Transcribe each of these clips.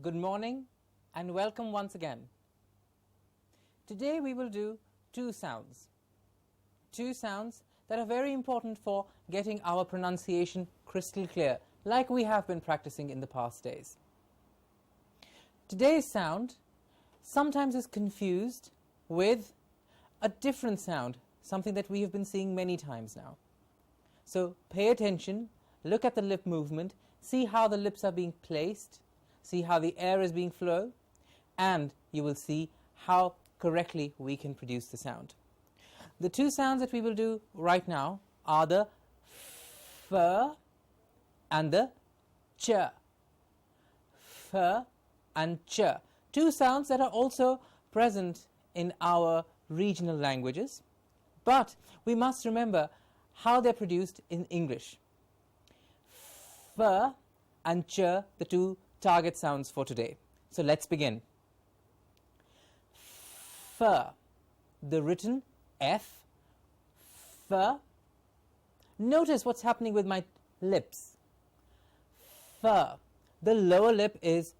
Good morning and welcome once again. Today we will do two sounds that are very important for getting our pronunciation crystal clear, like we have been practicing in the past days. Today's sound sometimes is confused with a different sound, something that we have been seeing many times now. So pay attention, look at the lip movement, see how the lips are being placed, see how the air is being flowed, and you will see how correctly we can produce the sound. The two sounds that we will do right now are the f and the ch. F and ch. Two sounds that are also present in our regional languages, but we must remember how they're produced in English. F and ch, the two target sounds for today. So let's begin. F, the written F, F. Notice what's happening with my lips. F, the lower lip is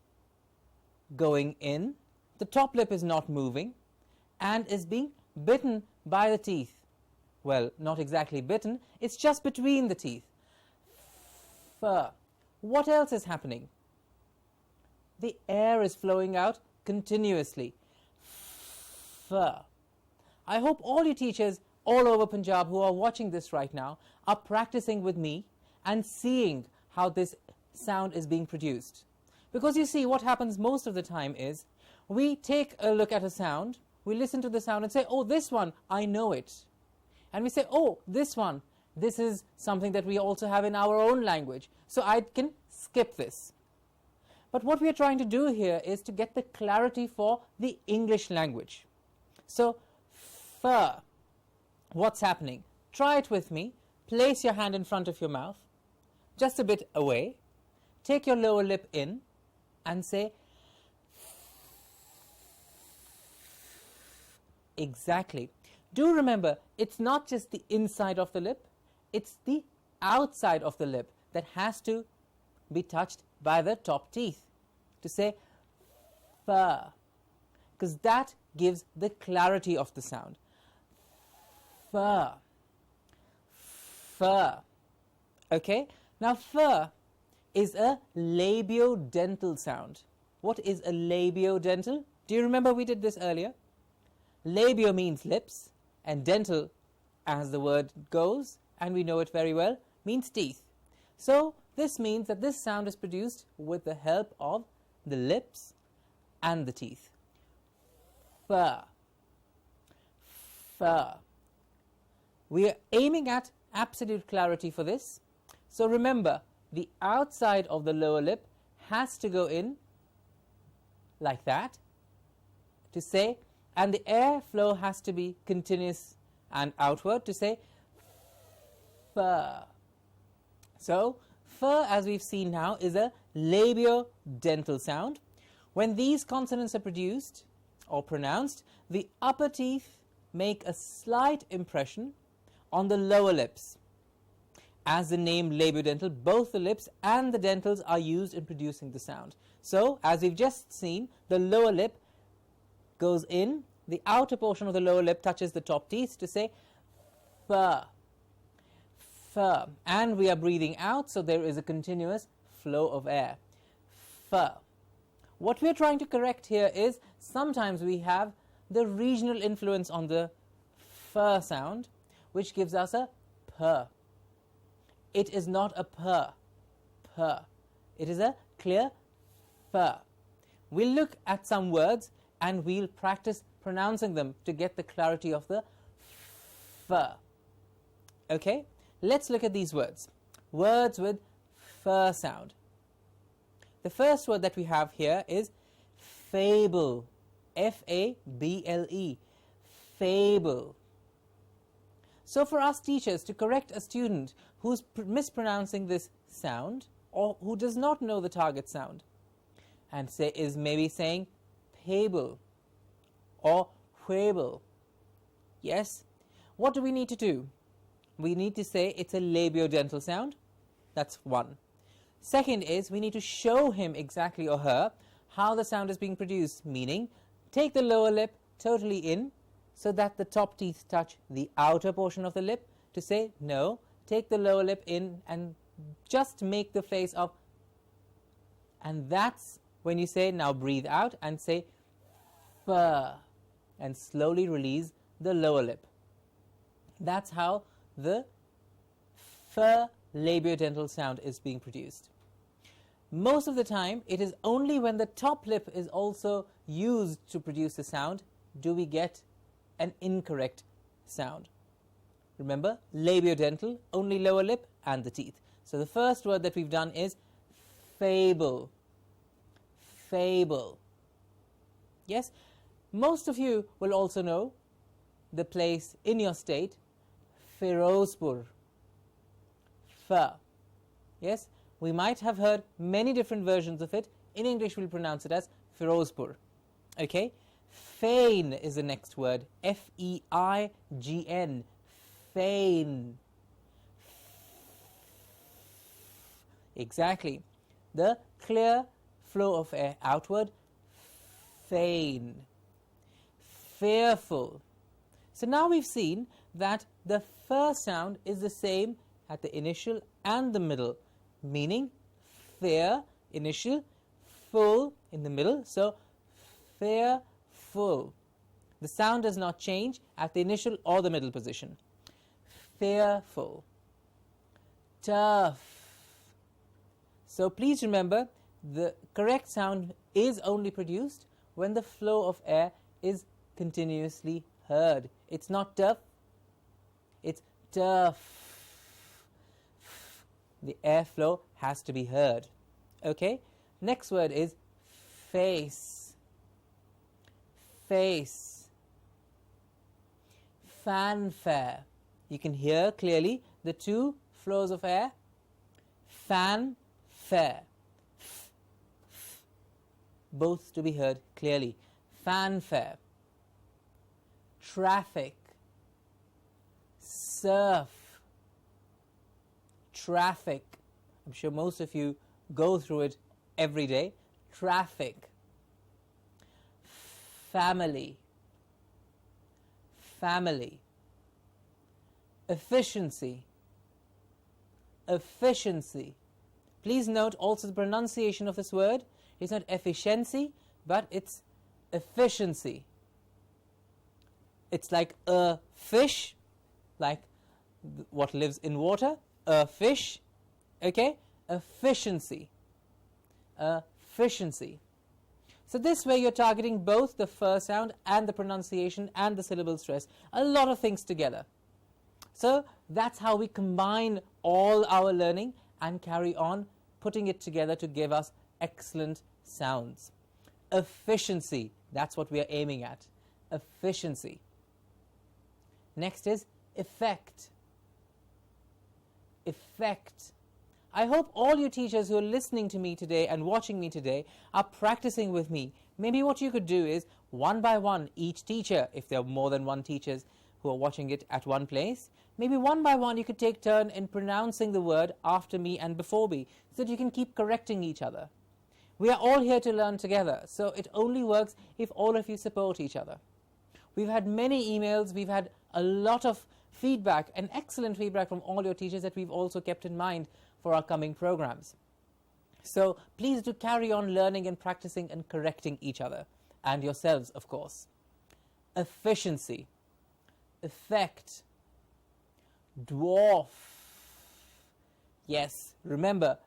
going in, the top lip is not moving, and is being bitten by the teeth. Well, not exactly bitten, it's just between the teeth. F. What else is happening? The air is flowing out continuously. F. I hope all you teachers all over Punjab who are watching this right now are practicing with me and seeing how this sound is being produced. Because you see, what happens most of the time is we take a look at a sound, we listen to the sound and say, oh, this one, I know it. And we say, oh, this one, this is something that we also have in our own language, so I can skip this. But what we are trying to do here is to get the clarity for the English language. So, f, what's happening? Try it with me. Place your hand in front of your mouth, just a bit away. Take your lower lip in and say, exactly. Do remember, it's not just the inside of the lip, it's the outside of the lip that has to be touched by the top teeth to say f, because that gives the clarity of the sound. F, f. Okay, now f is a labiodental sound. What is a labiodental? Do you remember we did this earlier? Labio means lips, and dental, as the word goes, and we know it very well, means teeth. So this means that this sound is produced with the help of the lips and the teeth. F, f. We are aiming at absolute clarity for this. So remember, the outside of the lower lip has to go in like that to say, and the air flow has to be continuous and outward to say f. So f, as we've seen now, is a labiodental sound. When these consonants are produced or pronounced, the upper teeth make a slight impression on the lower lips. As the name labiodental, both the lips and the dentals are used in producing the sound. So, as we've just seen, the lower lip goes in, the outer portion of the lower lip touches the top teeth to say f, f, and we are breathing out, so there is a continuous flow of air. F. What we are trying to correct here is sometimes we have the regional influence on the f sound, which gives us a p. It is not a p. It is a clear f. We'll look at some words and we'll practice pronouncing them to get the clarity of the f. Okay, let's look at these words. Words with f sound. The first word that we have here is fable. F-A-B-L-E. Fable. So for us teachers to correct a student who's mispronouncing this sound or who does not know the target sound and is maybe saying pable or fable. Yes, what do we need to do? We need to say it's a labiodental sound. That's one. Second is we need to show him exactly or her how the sound is being produced, meaning take the lower lip totally in so that the top teeth touch the outer portion of the lip, to say no, take the lower lip in and just make the face of, and that's when you say now breathe out and say f, and slowly release the lower lip. That's how the f labiodental sound is being produced. Most of the time it is only when the top lip is also used to produce the sound do we get an incorrect sound. Remember, labiodental, only lower lip and the teeth. So the first word that we've done is fable. Fable. Yes, most of you will also know the place in your state, Firozpur. Fa. Yes, we might have heard many different versions of it. In English we'll pronounce it as Firozpur. Okay, feign is the next word, F-E-I-G-N, feign. Exactly, the clear flow of air outward, feign. Fearful. So now we've seen that the first sound is the same at the initial and the middle, meaning fear, initial, full in the middle, so fearful. The sound does not change at the initial or the middle position. Fearful. Tough. So please remember, the correct sound is only produced when the flow of air is continuously heard. It's not tough, it's tough. The airflow has to be heard. Okay, next word is face. Face. Fanfare. You can hear clearly the two flows of air. Fanfare. Both to be heard clearly. Fanfare. Traffic. Surf. Traffic. I'm sure most of you go through it every day. Traffic. Family. Family. Efficiency. Efficiency. Please note also the pronunciation of this word. It's not efficiency, but it's efficiency. It's like a fish, like what lives in water, a fish, okay? Efficiency. Efficiency. So this way you're targeting both the first sound and the pronunciation and the syllable stress, a lot of things together. So that's how we combine all our learning and carry on putting it together to give us excellent sounds. Efficiency, that's what we are aiming at. Efficiency. Next is effect. Effect. I hope all you teachers who are listening to me today and watching me today are practicing with me. Maybe what you could do is, one by one, each teacher, if there are more than one teachers who are watching it at one place, maybe one by one you could take turn in pronouncing the word after me and before me, so that you can keep correcting each other. We are all here to learn together, so it only works if all of you support each other. We've had many emails, we've had a lot of feedback, and excellent feedback from all your teachers that we've also kept in mind for our coming programs. So please do carry on learning and practicing and correcting each other, and yourselves, of course. Efficiency. Effect. Dwarf. Yes, remember,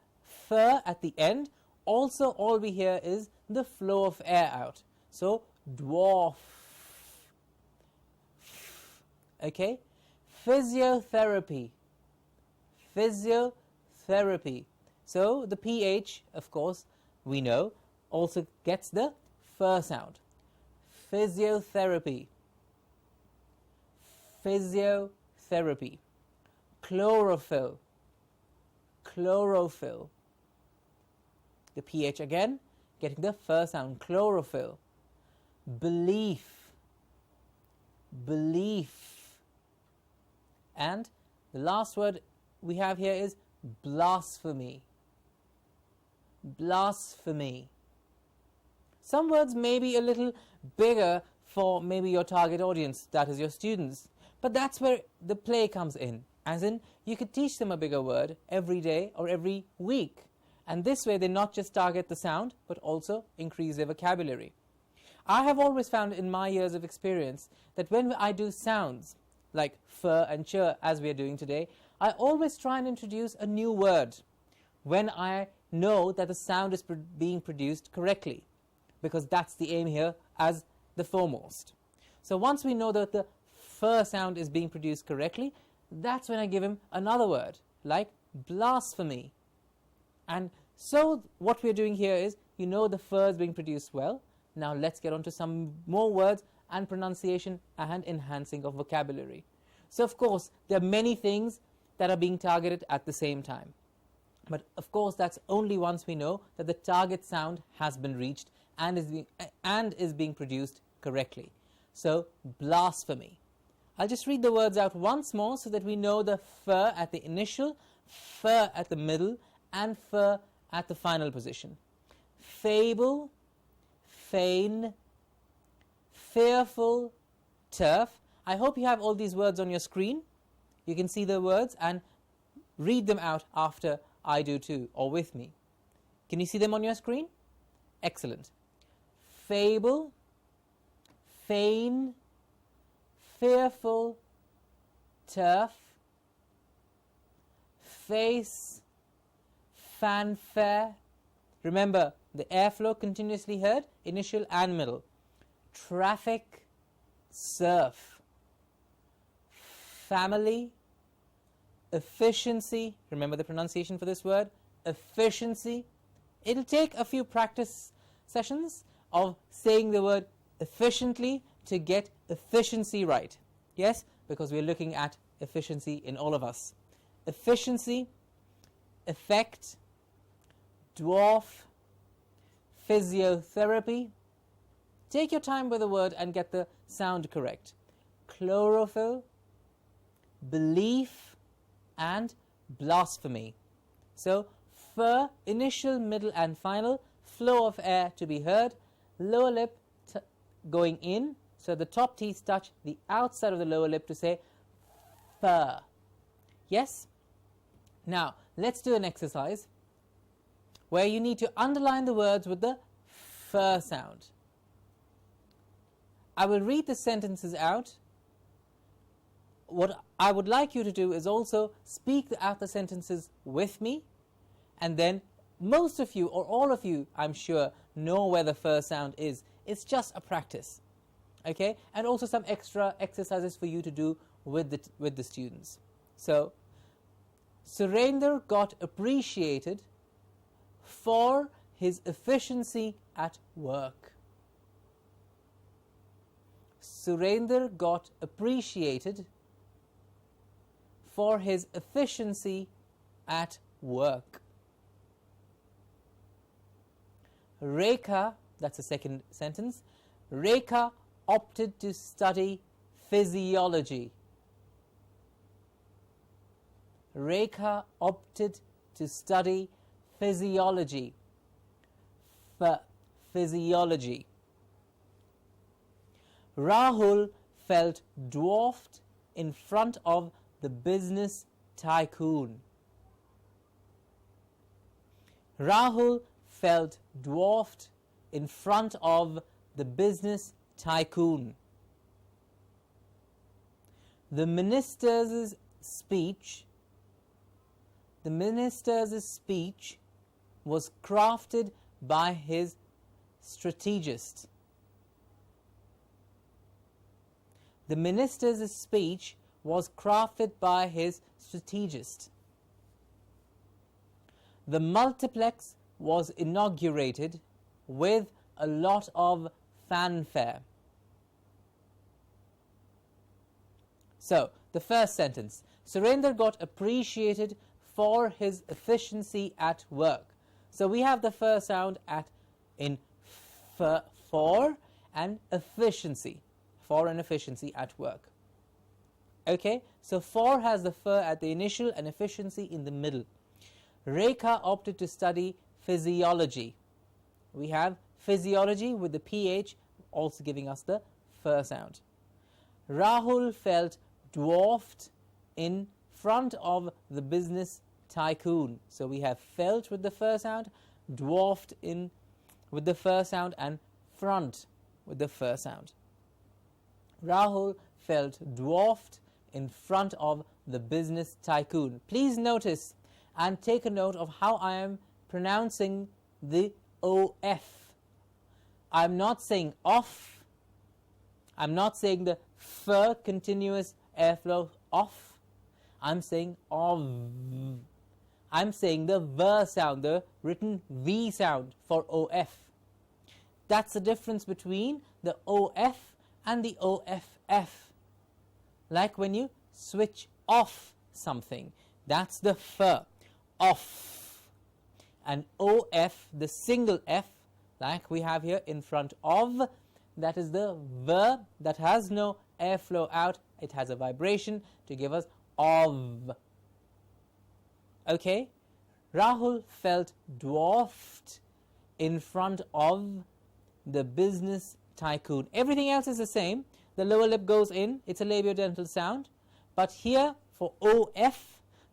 f at the end, also all we hear is the flow of air out. So, dwarf. Okay? Physiotherapy. Physiotherapy. So, the PH, of course, we know, also gets the f sound. Physiotherapy. Physiotherapy. Chlorophyll. Chlorophyll. The PH again, getting the f sound. Chlorophyll. Belief. Belief. And the last word we have here is blasphemy. Blasphemy. Some words may be a little bigger for maybe your target audience, that is your students, but that's where the play comes in, as in you could teach them a bigger word every day or every week, and this way they not just target the sound but also increase their vocabulary. I have always found in my years of experience that when I do sounds like fur and chur as we are doing today, I always try and introduce a new word when I know that the sound is being produced correctly, because that's the aim here as the foremost. So once we know that the fur sound is being produced correctly, that's when I give him another word like blasphemy. And so what we're doing here is, you know, the fur is being produced well. Now let's get on to some more words and pronunciation and enhancing of vocabulary. So of course there are many things that are being targeted at the same time, but of course that's only once we know that the target sound has been reached and is being produced correctly. So blasphemy. I'll just read the words out once more so that we know the fur at the initial, fur at the middle, and fur at the final position. Fable, feign, fearful, turf. I hope you have all these words on your screen. You can see the words and read them out after I do too, or with me. Can you see them on your screen? Excellent. Fable, feign, fearful, turf, face, fanfare. Remember, the airflow continuously heard, initial and middle. Traffic, surf, family, efficiency. Remember the pronunciation for this word, efficiency. It'll take a few practice sessions of saying the word efficiently to get efficiency right. Yes, because we're looking at efficiency in all of us. Efficiency, effect, dwarf, physiotherapy. Take your time with the word and get the sound correct. Chlorophyll, belief, and blasphemy. So fur, initial, middle, and final. Flow of air to be heard. Lower lip going in, so the top teeth touch the outside of the lower lip to say fur. Yes? Now let's do an exercise where you need to underline the words with the fur sound. I will read the sentences out. What I would like you to do is also speak out the sentences with me, and then most of you, or all of you, I'm sure, know where the fur sound is. It's just a practice, okay? And also some extra exercises for you to do with the students. So, Surender got appreciated for his efficiency at work. Surender got appreciated for his efficiency at work. Rekha, that's the second sentence, Rekha opted to study physiology. Rekha opted to study physiology. Physiology. Rahul felt dwarfed in front of the business tycoon. Rahul felt dwarfed in front of the business tycoon. The minister's speech was crafted by his strategist. The minister's speech was crafted by his strategist. The multiplex was inaugurated with a lot of fanfare. So, the first sentence, Surender got appreciated for his efficiency at work. So we have the fur sound in for and efficiency. For and efficiency at work. Okay, so for has the fur at the initial and efficiency in the middle. Rekha opted to study physiology. We have physiology with the PH also giving us the f sound. Rahul felt dwarfed in front of the business tycoon. So we have felt with the f sound, dwarfed in with the f sound, and front with the f sound. Rahul felt dwarfed in front of the business tycoon. Please notice and take a note of how I am pronouncing the OF. I'm not saying off. I'm not saying the f continuous airflow off. I'm saying of. I'm saying the v sound, the written V sound for OF. That's the difference between the OF and the OFF. Like when you switch off something, that's the f, off. And OF, the single F, like we have here in front of, that is the v that has no airflow out, it has a vibration to give us of. Okay, Rahul felt dwarfed in front of the business tycoon. Everything else is the same. The lower lip goes in, it's a labiodental sound, but here for OF,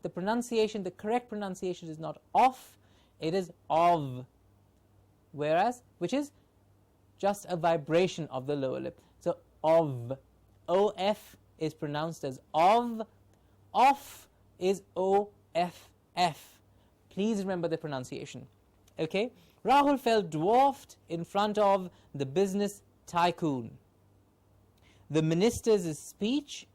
the pronunciation, the correct pronunciation is not off, it is of, whereas, which is just a vibration of the lower lip. So of, OF is pronounced as of, off is OFF. Please remember the pronunciation. Okay, Rahul felt dwarfed in front of the business tycoon. The minister's speech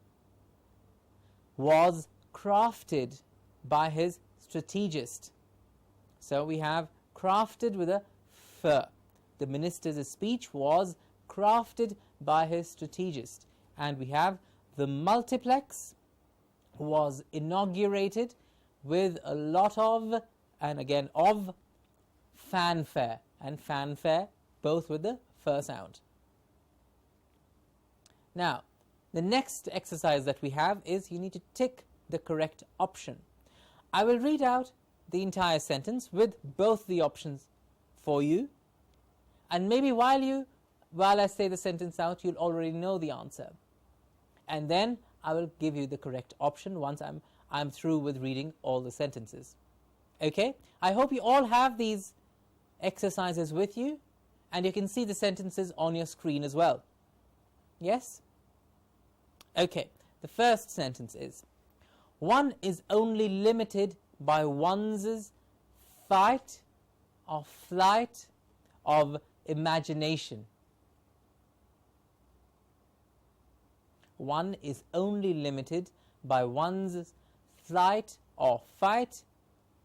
was crafted by his strategist. So we have crafted with a f. The minister's speech was crafted by his strategist. And we have the multiplex was inaugurated with a lot of, and again of, fanfare, and fanfare both with the f sound. Now, the next exercise that we have is you need to tick the correct option. I will read out the entire sentence with both the options for you, and maybe while I say the sentence out, you'll already know the answer, and then I will give you the correct option once I'm through with reading all the sentences. Okay, I hope you all have these exercises with you, and you can see the sentences on your screen as well. Yes? Okay, the first sentence is, one is only limited by one's fight or flight of imagination. One is only limited by one's flight or fight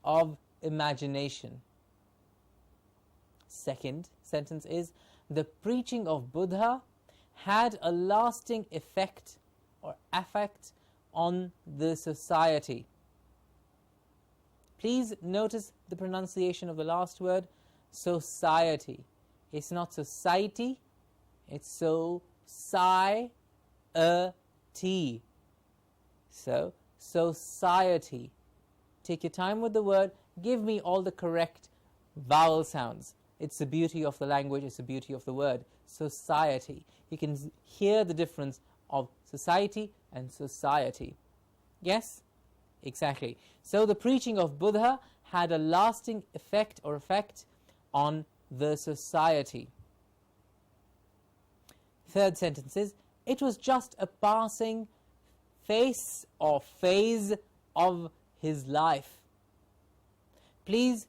of imagination. Second sentence is, the preaching of Buddha had a lasting effect or affect on the society. Please notice the pronunciation of the last word, society. It's not society, it's society. So, society. Take your time with the word, give me all the correct vowel sounds. It's the beauty of the language, it's the beauty of the word. Society. You can hear the difference of society and society. Yes? Exactly. So the preaching of Buddha had a lasting effect or effect on the society. Third sentence is, it was just a passing phase or phase of his life. Please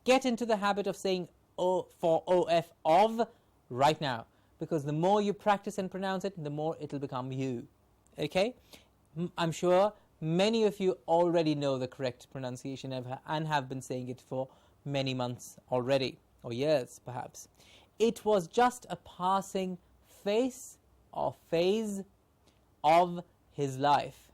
get into the habit of saying O for OF of right now, because the more you practice and pronounce it, the more it will become you. Okay? I'm sure many of you already know the correct pronunciation and have been saying it for many months already, or years perhaps. It was just a passing phase or phase of his life.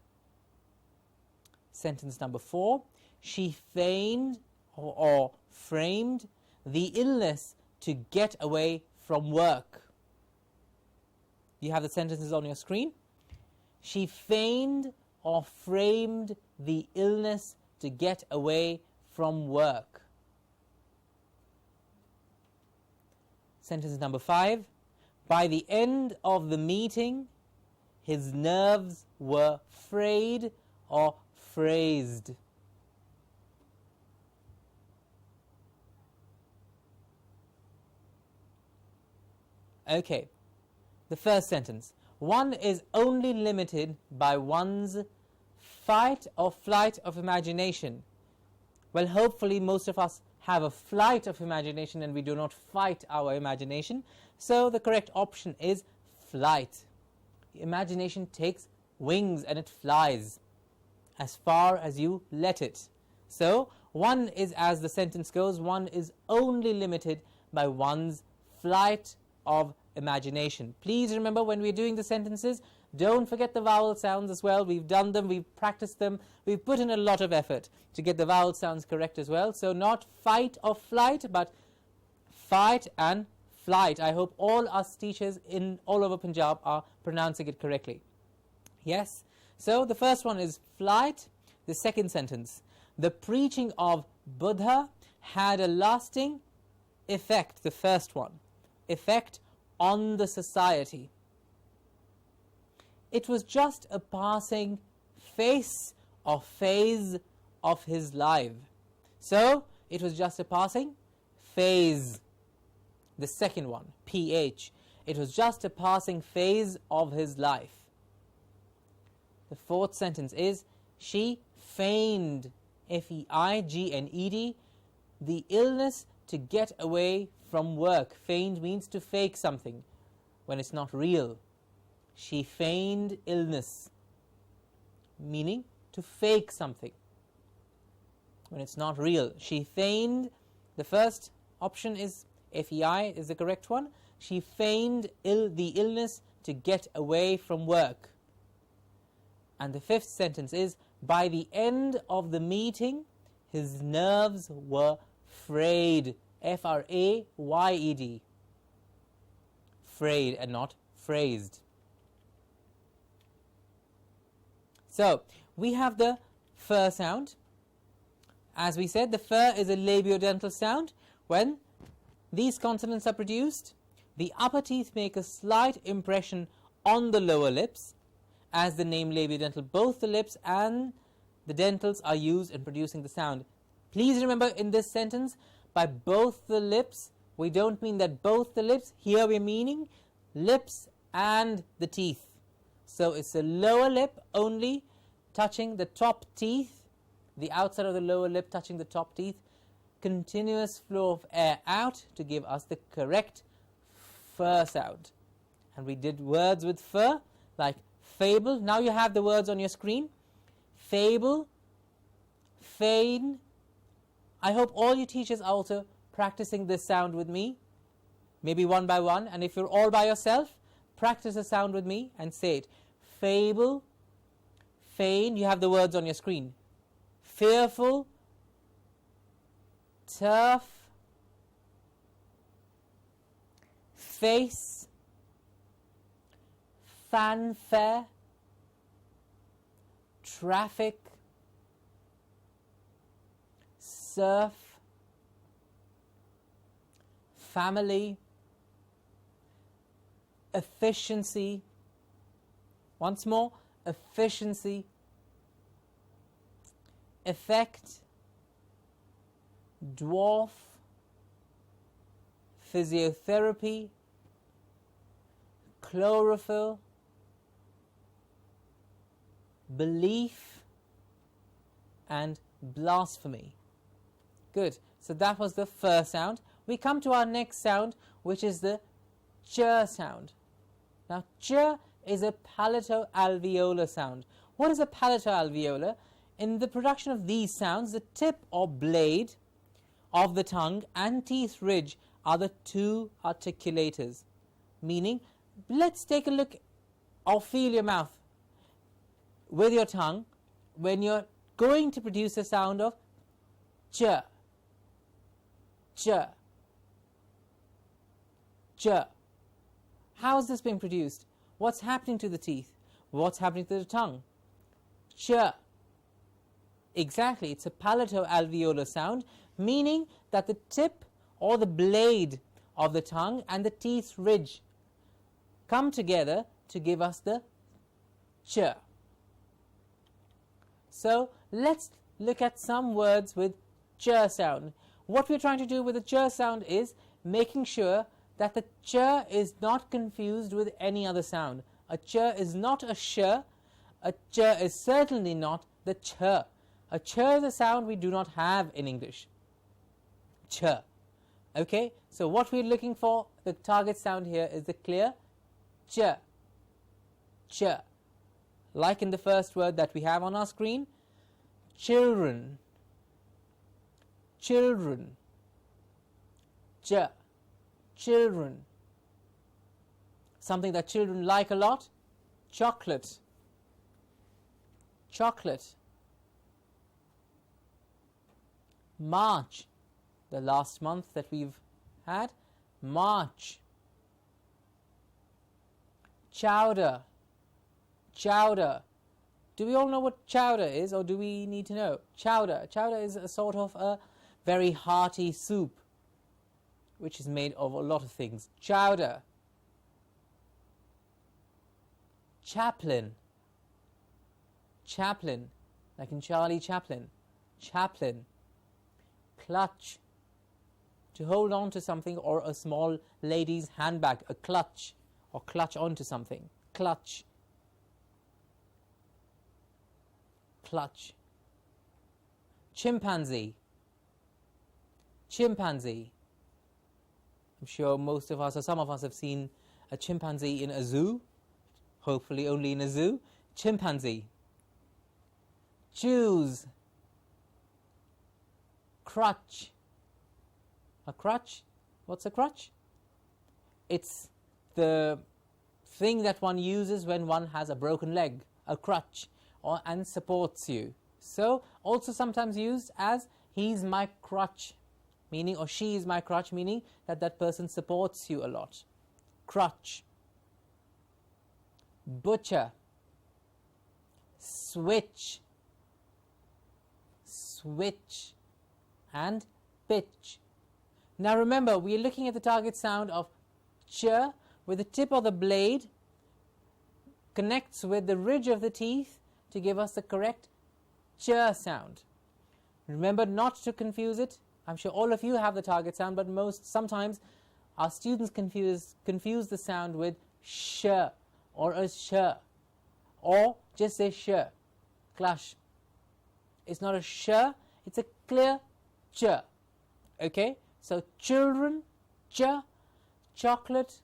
Sentence number 4. She feigned or framed the illness to get away from work. You have the sentences on your screen. She feigned or framed the illness to get away from work. Sentence number 5. By the end of the meeting, his nerves were frayed or phrased. Okay, the first sentence. One is only limited by one's fight or flight of imagination. Well, hopefully most of us have a flight of imagination and we do not fight our imagination. So the correct option is flight. Imagination takes wings and it flies as far as you let it. So one is, as the sentence goes, one is only limited by one's flight of imagination. Please remember, when we're doing the sentences, don't forget the vowel sounds as well. We've done them, we've practiced them, we've put in a lot of effort to get the vowel sounds correct as well. So not fight or flight, but fight and flight. I hope all us teachers in all over Punjab are pronouncing it correctly. Yes? So the first one is flight. The second sentence. The preaching of Buddha had a lasting effect. The first one. Effect on the society. It was just a passing phase or phase of his life. So it was just a passing phase. The second one, PH. It was just a passing phase of his life. The fourth sentence is, she feigned, F-E-I-G-N-E-D, the illness to get away from work. Feigned means to fake something when it's not real. She feigned illness, meaning to fake something when it's not real. She feigned, the first option is F-E-I is the correct one. She feigned the illness to get away from work. And the fifth sentence is, by the end of the meeting, his nerves were frayed. F-R-A-Y-E-D. Frayed and not phrased. So, we have the fur sound. As we said, the fur is a labiodental sound. When these consonants are produced, the upper teeth make a slight impression on the lower lips. As the name labiodental, both the lips and the dentals are used in producing the sound. Please remember, in this sentence, by both the lips, we don't mean that both the lips. Here we're meaning lips and the teeth. So it's the lower lip only touching the top teeth, the outside of the lower lip touching the top teeth, continuous flow of air out to give us the correct fur sound. And we did words with fur like fable. Now you have the words on your screen. Fable, feign. I hope all you teachers are also practicing this sound with me, maybe one by one. And if you're all by yourself, practice the sound with me and say it. Fable, feign. You have the words on your screen. Fearful, turf, face, fanfare, traffic, surf, family, efficiency. Once more, efficiency, effect, dwarf, physiotherapy, chlorophyll, belief, and blasphemy. Good. So that was the fur sound. We come to our next sound, which is the ch sound. Now, ch is a palatoalveolar sound. What is a palatoalveolar? In the production of these sounds, the tip or blade of the tongue and teeth ridge are the two articulators. Meaning, let's take a look or feel your mouth with your tongue when you're going to produce a sound of ch, ch, ch. How is this being produced? What's happening to the teeth? What's happening to the tongue? Ch. Exactly, it's a palatoalveolar sound, meaning that the tip or the blade of the tongue and the teeth ridge come together to give us the ch. So let's look at some words with ch sound. What we're trying to do with the ch sound is making sure that the ch is not confused with any other sound. A ch is not a sh, a ch is certainly not the ch. A ch is a sound we do not have in English. Ch. Okay, so what we're looking for, the target sound here is the clear ch. Ch. Like in the first word that we have on our screen, children. Children. Ch. Children. Something that children like a lot, chocolate. Chocolate. March, the last month that we've had, March. Chowder. Chowder. Do we all know what chowder is, or do we need to know? Chowder. Chowder is a sort of a very hearty soup, which is made of a lot of things. Chowder. Chaplain. Chaplain, like in Charlie Chaplin. Chaplain. Clutch. To hold on to something, or a small lady's handbag, a clutch, or clutch onto something. Clutch. Clutch. Chimpanzee. Chimpanzee. I'm sure most of us, or some of us, have seen a chimpanzee in a zoo. Hopefully only in a zoo. Chimpanzee. Choose. Crutch. A crutch? What's a crutch? It's the thing that one uses when one has a broken leg. A crutch. And supports you. So also sometimes used as he's my crutch, meaning, or she is my crutch, meaning that that person supports you a lot. Crutch. Butcher. Switch. Switch. And pitch. Now remember, we are looking at the target sound of ch, with the tip of the blade connects with the ridge of the teeth to give us the correct ch sound. Remember not to confuse it. I'm sure all of you have the target sound, but sometimes our students confuse the sound with sh or a sh, or just say sh. Clash. It's not a sh, it's a clear ch. Okay, so children, ch, chocolate,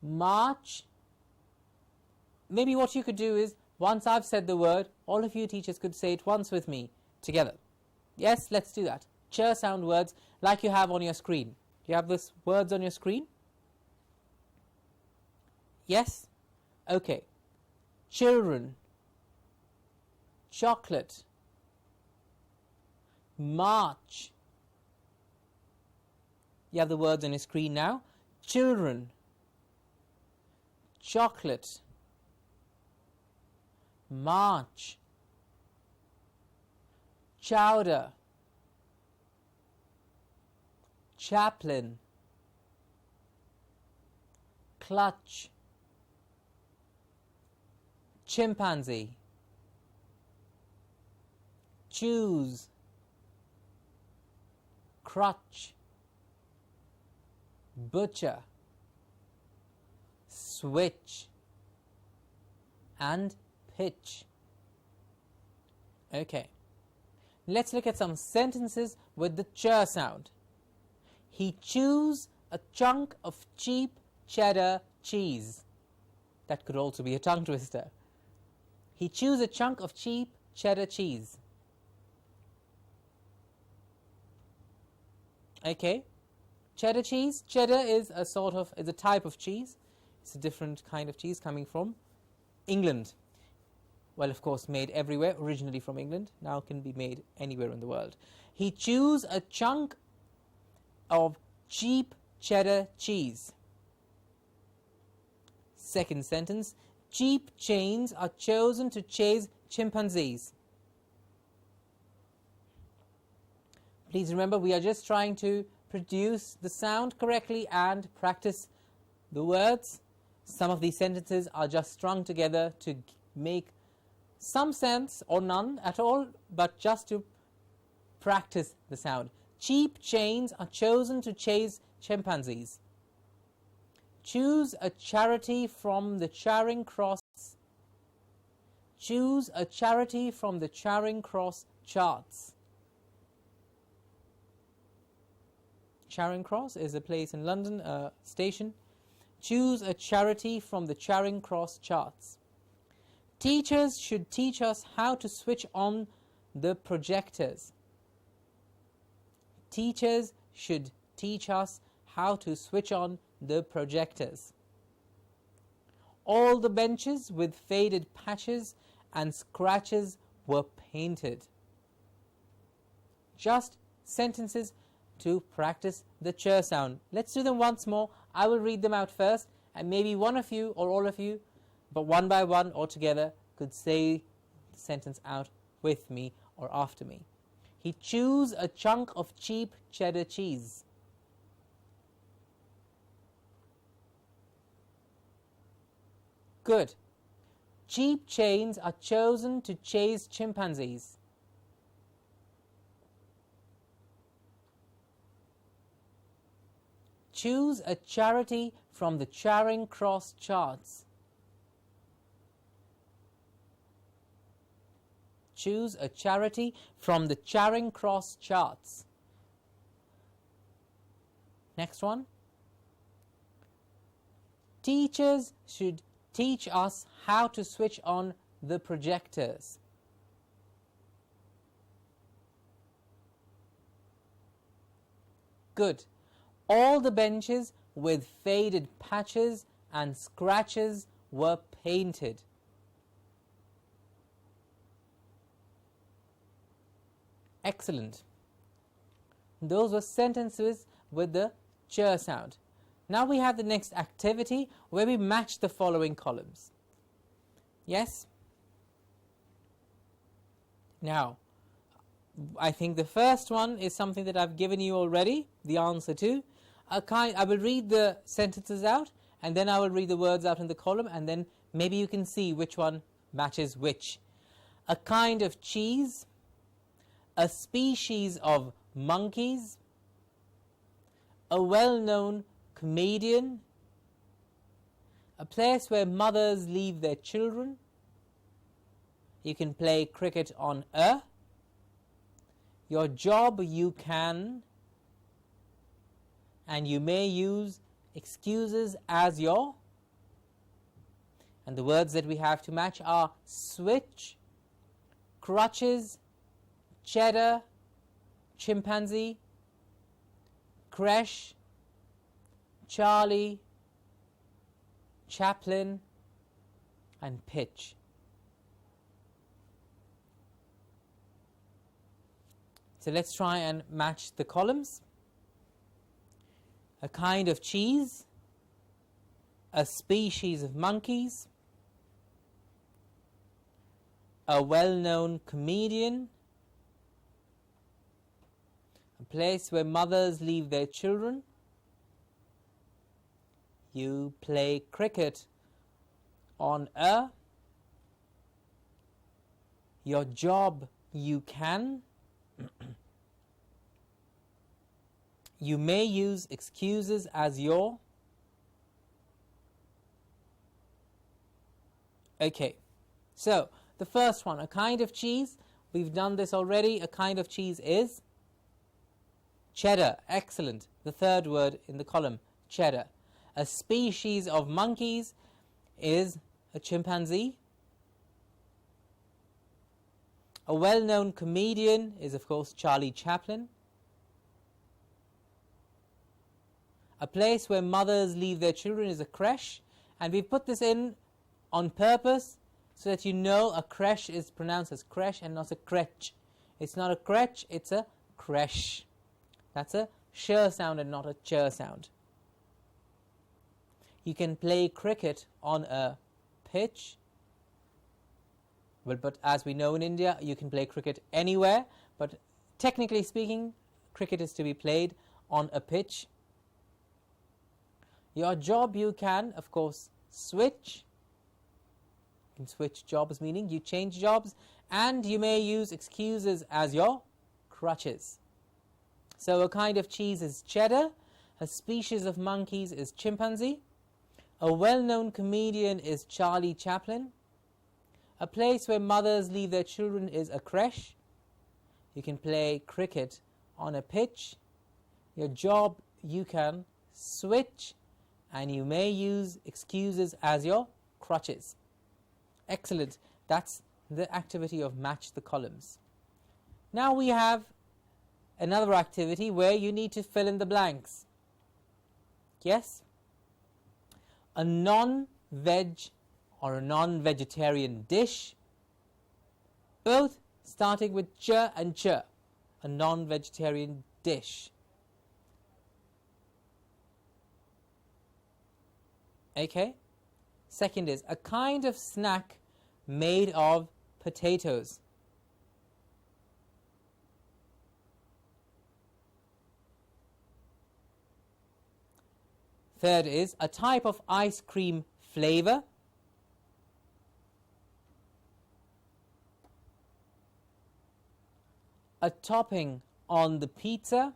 march. Maybe what you could do is, once I've said the word, all of you teachers could say it once with me together. Yes, let's do that. Ch sound words like you have on your screen. You have these words on your screen? Yes? Okay. Children. Chocolate. March. You have the words on your screen now. Children. Chocolate. March. Chowder. Chaplain. Clutch. Chimpanzee. Choose. Crutch. Butcher. Switch. And pitch. Okay. Let's look at some sentences with the ch sound. He chews a chunk of cheap cheddar cheese. That could also be a tongue twister. He chews a chunk of cheap cheddar cheese. Okay. Cheddar cheese. Cheddar is a type of cheese. It's a different kind of cheese coming from England. Well, of course, made everywhere, originally from England, now can be made anywhere in the world. He chews a chunk of cheap cheddar cheese. Second sentence, cheap chains are chosen to chase chimpanzees. Please remember, we are just trying to produce the sound correctly and practice the words. Some of these sentences are just strung together to make some sense or none at all, but just to practice the sound. Cheap chains are chosen to chase chimpanzees. Choose a charity from the Charing Cross. Choose a charity from the Charing Cross charts. Charing Cross is a place in London, a station. Choose a charity from the Charing Cross charts. Teachers should teach us how to switch on the projectors. Teachers should teach us how to switch on the projectors. All the benches with faded patches and scratches were painted. Just sentences to practice the ch sound. Let's do them once more. I will read them out first, and maybe one of you or all of you, but one by one or together, could say the sentence out with me or after me. He chews a chunk of cheap cheddar cheese. Good. Cheap chains are chosen to chase chimpanzees. Choose a charity from the Charing Cross charts. Choose a charity from the Charing Cross charts. Next one. Teachers should teach us how to switch on the projectors. Good. All the benches with faded patches and scratches were painted. Excellent. Those were sentences with the ch sound. Now we have the next activity where we match the following columns. Yes? Now, I think the first one is something that I've given you already, the answer to. I will read the sentences out, and then I will read the words out in the column, and then maybe you can see which one matches which. A kind of cheese, a species of monkeys, a well-known comedian, a place where mothers leave their children. You can play cricket on a. Your job you can, and you may use excuses as your. And the words that we have to match are switch, crutches, cheddar, chimpanzee, creche, Charlie, Chaplin, and pitch. So let's try and match the columns. A kind of cheese, a species of monkeys, a well-known comedian, a place where mothers leave their children. You play cricket on a. Your job you can. You may use excuses as your. Okay, so the first one, a kind of cheese. We've done this already. A kind of cheese is cheddar. Excellent. The third word in the column, cheddar. A species of monkeys is a chimpanzee. A well-known comedian is, of course, Charlie Chaplin. A place where mothers leave their children is a creche. And we've put this in on purpose so that you know a creche is pronounced as creche and not a crèche. It's not a crèche, it's a creche. That's a sh sound and not a ch sound. You can play cricket on a pitch. Well, but as we know in India, you can play cricket anywhere. But technically speaking, cricket is to be played on a pitch. Your job you can, of course, switch. You can switch jobs, meaning you change jobs, and you may use excuses as your crutches. So a kind of cheese is cheddar, a species of monkeys is chimpanzee, a well-known comedian is Charlie Chaplin, a place where mothers leave their children is a creche, you can play cricket on a pitch, your job you can switch, and you may use excuses as your crutches. Excellent. That's the activity of match the columns. Now we have another activity where you need to fill in the blanks. Yes? A non-veg or a non-vegetarian dish, both starting with ch and ch. A non-vegetarian dish. Okay? Second is a kind of snack made of potatoes. Third is a type of ice cream flavor. A topping on the pizza.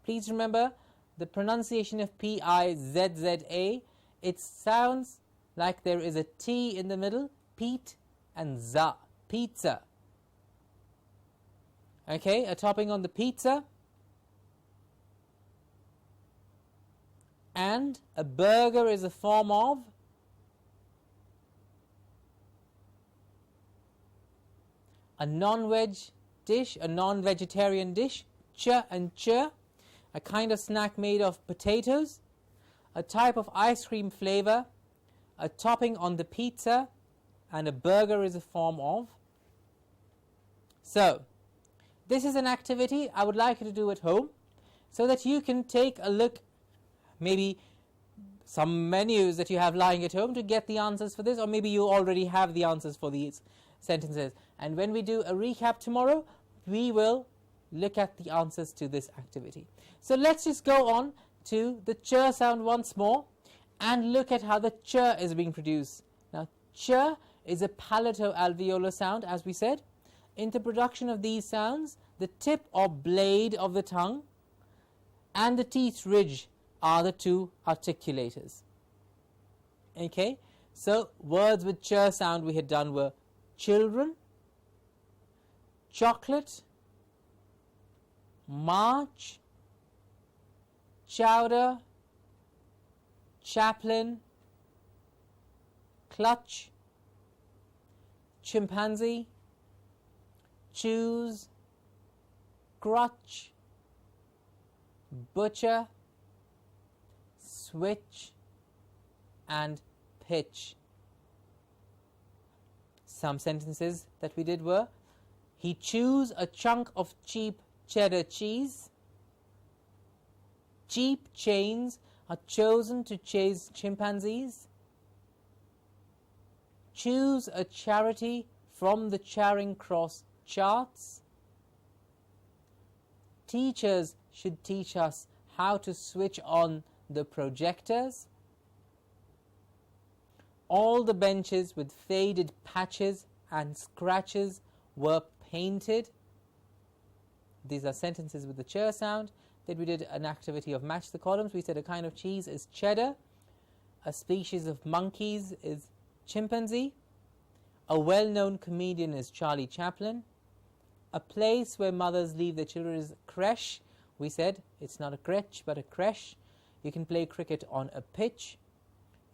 Please remember the pronunciation of P-I-Z-Z-A. It sounds like there is a T in the middle, Pete and za, pizza. Okay, a topping on the pizza. And a burger is a form of a non-veg dish, a non-vegetarian dish, ch and ch, a kind of snack made of potatoes, a type of ice cream flavor, a topping on the pizza, and a burger is a form of. So, this is an activity I would like you to do at home so that you can take a look, maybe some menus that you have lying at home to get the answers for this, or maybe you already have the answers for these sentences. And when we do a recap tomorrow, we will look at the answers to this activity. So let's just go on to the ch sound once more and look at how the ch is being produced. Now, ch is a palato-alveolar sound, as we said. In the production of these sounds, the tip or blade of the tongue and the teeth ridge are the two articulators. Okay, so words with ch sound we had done were children, chocolate, march, chowder, chaplain, clutch, chimpanzee, choose, crutch, butcher, switch, and pitch. Some sentences that we did were: he chews a chunk of cheap cheddar cheese. Cheap chains are chosen to chase chimpanzees. Choose a charity from the Charing Cross charts. Teachers should teach us how to switch on the projectors. All the benches with faded patches and scratches were painted. These are sentences with the ch sound. Then we did an activity of match the columns. We said a kind of cheese is cheddar, a species of monkeys is chimpanzee, a well-known comedian is Charlie Chaplin, a place where mothers leave their children is creche. We said it's not a crèche but a creche. You can play cricket on a pitch.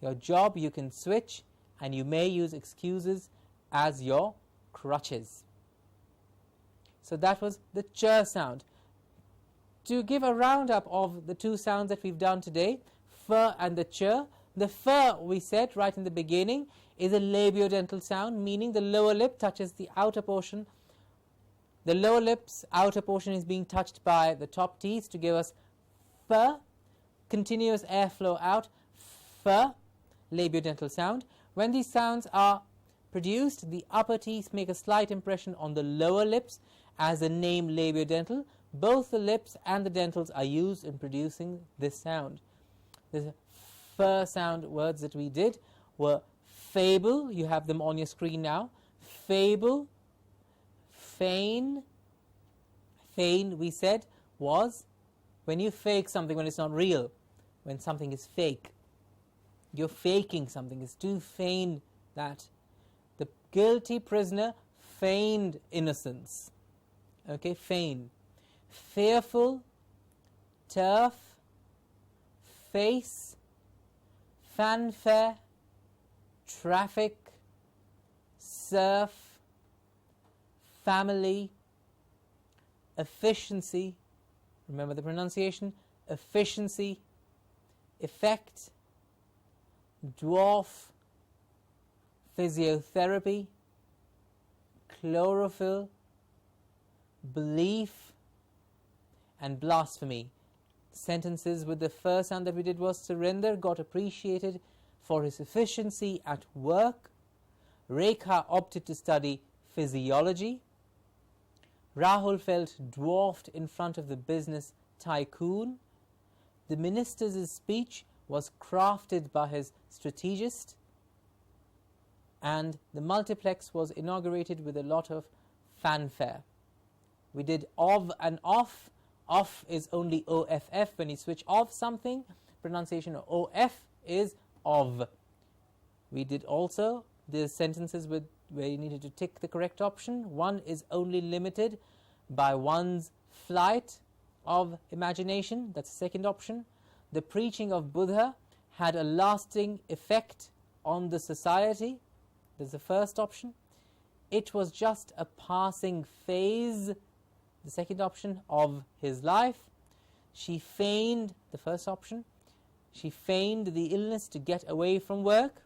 Your job you can switch, and you may use excuses as your crutches. So that was the ch sound. To give a roundup of the two sounds that we've done today, f and the ch. The f, we said right in the beginning, is a labiodental sound, meaning the lower lip touches the outer portion. The lower lip's outer portion is being touched by the top teeth to give us f, continuous airflow out, f, labiodental sound. When these sounds are produced, the upper teeth make a slight impression on the lower lips, as the name labiodental, both the lips and the dentals are used in producing this sound. The f sound words that we did were fable, you have them on your screen now, fable, feign. Feign, we said, was when you fake something when it's not real, when something is fake. You're faking something, it's to feign that. The guilty prisoner feigned innocence. Okay, feign. Fearful, turf, face, fanfare, traffic, surf, family, efficiency, remember the pronunciation, efficiency, effect, dwarf, physiotherapy, chlorophyll, belief, and blasphemy. Sentences with the first sound that we did was Surinder got appreciated for his efficiency at work. Rekha opted to study physiology. Rahul felt dwarfed in front of the business tycoon. The minister's speech was crafted by his strategist, and the multiplex was inaugurated with a lot of fanfare. We did of and off. Off is only OFF. When you switch off something, pronunciation of OF is of. We did also the sentences with where you needed to tick the correct option. One is only limited by one's flight of imagination. That's the second option. The preaching of Buddha had a lasting effect on the society. That's the first option. It was just a passing phase, the second option, of his life. She feigned, the first option, she feigned the illness to get away from work,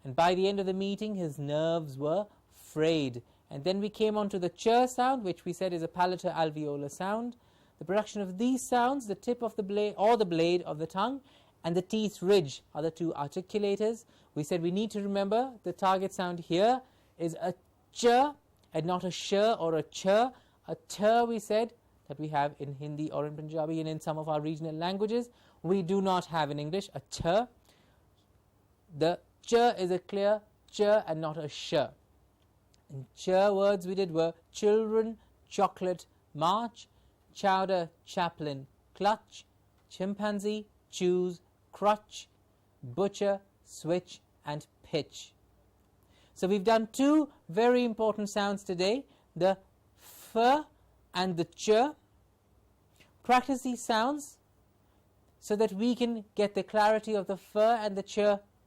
and by the end of the meeting his nerves were frayed. And then we came on to the ch sound, which we said is a palato-alveolar sound. The production of these sounds, the tip of the blade or the blade of the tongue and the teeth ridge are the two articulators. We said we need to remember the target sound here is a ch and not a sh or a ch. A ch, we said, that we have in Hindi or in Punjabi and in some of our regional languages. We do not have in English a ch. The ch is a clear ch and not a sh. And ch words we did were children, chocolate, march, chowder, chaplain, clutch, chimpanzee, choose, crutch, butcher, switch, and pitch. So we've done two very important sounds today, the f and the ch. Practice these sounds so that we can get the clarity of the f and the ch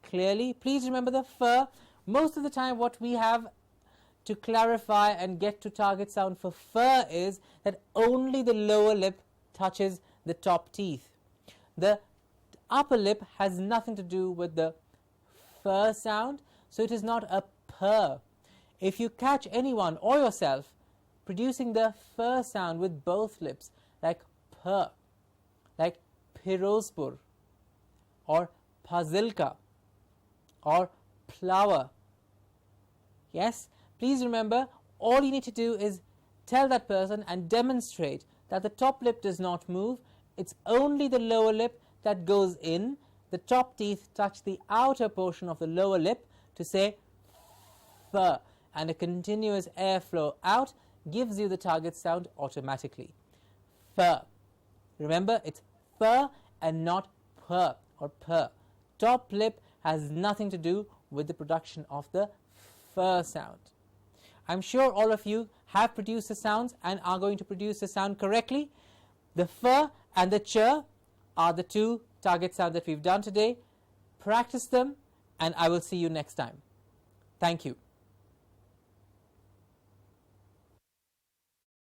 clearly. Please remember the f. Most of the time what we have to clarify and get to target sound for f is that only the lower lip touches the top teeth. The upper lip has nothing to do with the f sound, so it is not a p. If you catch anyone or yourself producing the f sound with both lips, like p, like Pirozpur or Pazilka or Plower, yes, please remember, all you need to do is tell that person and demonstrate that the top lip does not move. It's only the lower lip that goes in. The top teeth touch the outer portion of the lower lip to say f, and a continuous airflow out gives you the target sound automatically. F. Remember, it's f and not p or p. Top lip has nothing to do with the production of the f sound. I'm sure all of you have produced the sounds and are going to produce the sound correctly. The f and the ch are the two target sounds that we've done today. Practice them, and I will see you next time. Thank you.